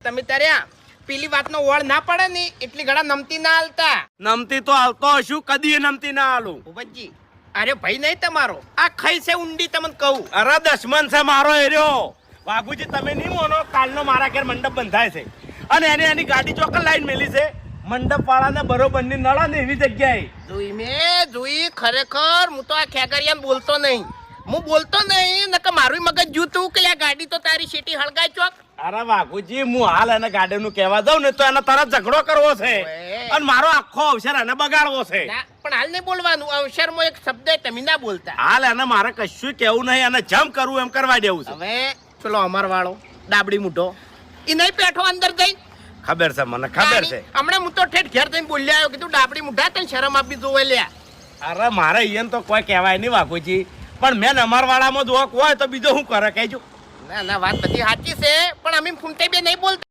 તમે તારે પેલી વાતનો વળ ના પડે ને એટલી ઘણા નમતી ના હાલતા. નમતી તો હાલતો હશું, કદી નમતી ના હાલું. ભૂપતજી અરે ભાઈ નહીં તમારો, આ ખાઈ છે ઊંડી તમને કહું. અરે દશમન છે મારો એર્યો. વાઘુજી તમે નહીં મોનો, કાલનો મારા ઘેર મંડપ બંધાય છે અને એની ગાડી ચોક્કસ લાઈન મેલી છે મંડપ વાળાને બરોબરની નળા ને એવી જગ્યાએ. જોઈ ખરેખર હું તો આ ખેકરિયાને બોલતો નહીં, હું બોલતો નહીં નકર મારું મગજ જૂતું કે આ ગાડી તો તારી સીટી હળગાય ચોક. અરે વાઘુજી હું હાલ એને ગાડી નું કહેવા દઉં ને તો એને તરત ઝઘડો કરવો છે અને મારો આખો અવસર એને બગાડવો છે. પણ હાલ નહીં બોલવાનું, અવસરમાં એક શબ્દ તમે ના બોલતા. હાલ એને મારે કશું કેવું નહીં, અને જેમ કરવું એમ કરવા દેવું છે. હવે પેલો અમાર વાળો ડાબડી મૂઢો એ નહીં પેઠો અંદર જઈ. ખબર છે મને, ખબર છે. હમણાં હું તો ઠેઠ ઘેર જઈને બોલી આવ્યો, કીધું ડાબડી મૂઢા તને શરમ આપી જોવે લ્યા. અરે મારે અહીંયા તો કોઈ કહેવાય નહીં વાઘુજી, પણ મેં અમાર વાળામાં દોક હોય તો બીજો શું કરે કહેજો. ના વાત બધી સાચી છે, પણ અમે ફૂમતે બે નહીં બોલતા.